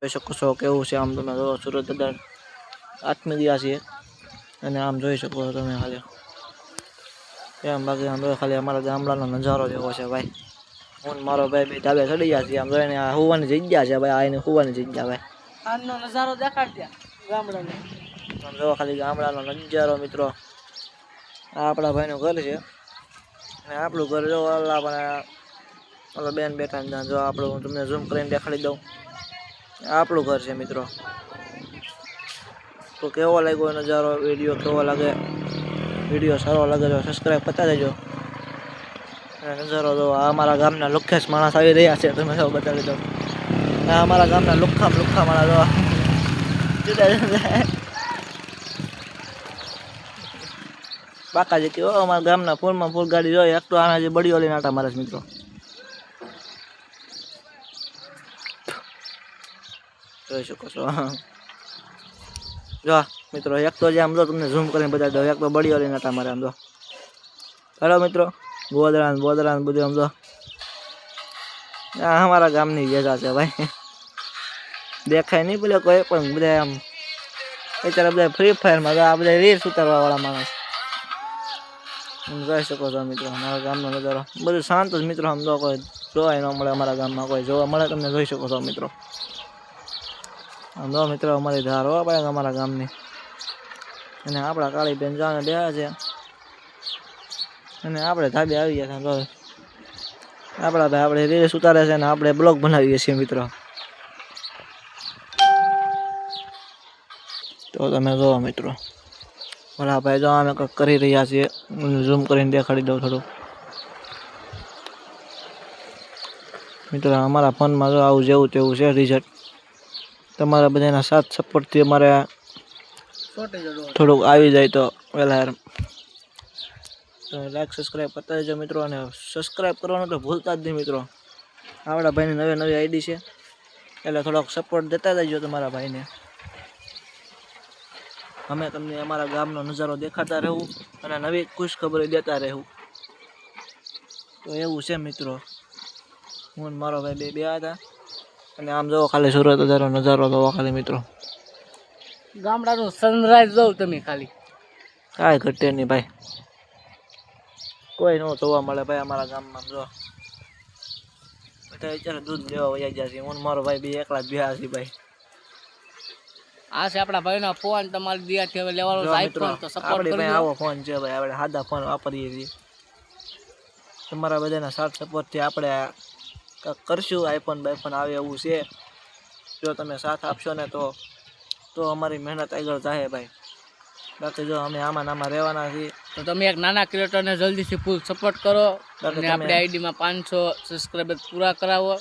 જોઈ શકો છો કેવું છે આમ તમે જો સુરત દાદા આઠમી ગયા છીએ અને આમ જોઈ શકો છો તમે ખાલી એમ બાકી આમ ખાલી અમારા ગામડાનો નજારો જેવો છે ભાઈ હું મારો ભાઈ બે ધાબે ચડી ગયા છીએ આમ જોઈને આ હોવાની જગ્યા છે ભાઈ આને હોવાની જગ્યા ભાઈ આજનો નજારો દેખાડ દે ગામડાનો આમ જો ખાલી ગામડાનો નજારો મિત્રો આ આપણા ભાઈનું ઘર છે અને આપણું ઘર જો ઓલા પણ ઓલો બેન બેઠા જો આપણું હું તમને ઝૂમ કરીને દેખાડી દઉં આપણું ઘર છે મિત્રો તો કેવો લાગ્યો નજારો વિડીયો કેવો લાગે વિડીયો સારો લાગે તો સબસ્ક્રાઈબ કરતા દેજો અને નજારો જો આ અમારા ગામના લુખ્ખેસ માણસ આવી રહ્યા છે તમે સૌ બતાવી દો આ અમારા ગામના લુખ્ખા માણસ જો જુદા જુદા બાકાજી કેવો અમારા ગામના ફૂલમાં ફૂલ ગાડી જોઈએ એક તો આના જે બડીઓ લઈને આટા મારે છે મિત્રો જોઈ શકો છો જો મિત્રો એક તો જે આમ જો તમને ઝૂમ કરીને બતાવી દઉં એક તો બડીઓ લઈને આટા મારે આમ જો હેલો મિત્રો ગોદરા બધું આમ જો આ અમારા ગામની જગ્યા છે ભાઈ દેખાય નહીં પેલો કોઈ પણ બધા આમ અત્યારે બધા ફ્રી ફાયરમાં આ બધા રીલ્સ ઉતારવા વાળા માણસ જોઈ શકો છો મિત્રો અમારા ગામનો નજારો બધું શાંત જ મિત્રો આમ તો કોઈ જોવાય ન મળે અમારા ગામમાં કોઈ જોવા મળે તમને જોઈ શકો છો મિત્રો આમ જો મિત્રો અમારી ધાર હો ભાઈ અમારા ગામની અને આપણા કાળી બેન જાણે બેહા છે અને આપણે ધાબે આવી ગયા છે આપણા ભાઈ આપણે રીલ્સ ઉતારે છે ને આપણે બ્લોગ બનાવીએ છીએ મિત્રો તો તમે જોવો મિત્રો ભલા ભાઈ જો અમે કંઈક કરી રહ્યા છીએ ઝૂમ કરીને દેખાડી દઉં થોડું મિત્રો અમારા ફોનમાં જો આવું જેવું તેવું છે રિઝલ્ટ તમારા બધાના સાથ સપોર્ટથી અમારે થોડુંક આવી જાય તો વહેલા લાઈક સબસ્ક્રાઈબ કરતા રહેજો મિત્રો અને સબસ્ક્રાઈબ કરવાનું તો ભૂલતા જ નહીં મિત્રો આપણા ભાઈની નવી આઈડી છે એટલે થોડોક સપોર્ટ દેતા જજો તમારા ભાઈને અમે તમને અમારા ગામનો નજારો દેખાતા રહેવું અને નવી ખુશખબરી દેતા રહેવું તો એવું છે મિત્રો હું મારો ભાઈ બે હતા અને આમ જોવો ખાલી સુરત નજારો જોવો ખાલી મિત્રો ગામડાનું સનરાઈઝ જોઉં તમે ખાલી કાંઈ ઘટે નહીં ભાઈ કોઈ ન જોવા મળે ભાઈ અમારા ગામમાં જો બધા અત્યારે દૂધ લેવા વયા ગયા છે હું મારો ભાઈ બે એકલા જ બેહા છે ભાઈ આ છે આપણા ભાઈનો ફોન તમારી દિયાથી હવે લેવાનો છે આઈફોન તો સપોર્ટ કરજો આવો ફોન છે ભાઈ આપણે સાદા ફોન વાપરીએ છીએ તમારા બધાના સાથ સપોર્ટથી આપણે કરશું આઈફોન બાઈફોન આવે એવું છે જો તમે સાથ આપશો ને તો અમારી મહેનત આગળ જાય ભાઈ બાકી જો અમે આમાં રહેવાના છીએ તો તમે એક નાના ક્રિએટરને જલ્દીથી ફૂલ સપોર્ટ કરો અને આપણી આઈડીમાં 500 સબસ્ક્રાઈબર પૂરા કરાવો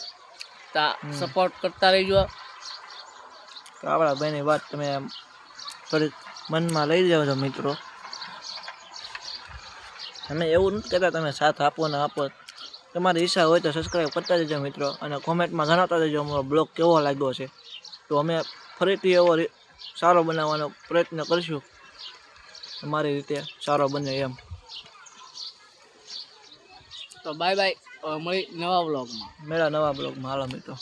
તો સપોર્ટ કરતા રહીજો તો આપણા ભાઈની વાત તમે થોડીક મનમાં લઈ જાઓ છો મિત્રો અમે એવું નથી કહેતા તમે સાથ આપો ને આપો તમારી ઈચ્છા હોય તો સબસ્ક્રાઈબ કરતા જજો મિત્રો અને કોમેન્ટમાં જણાવતા જજો અમારો બ્લોગ કેવો લાગ્યો છે તો અમે ફરીથી એવો સારો બનાવવાનો પ્રયત્ન કરીશું અમારી રીતે સારો બને એમ તો બાય બાય મળી નવા બ્લોગમાં હાલો મિત્રો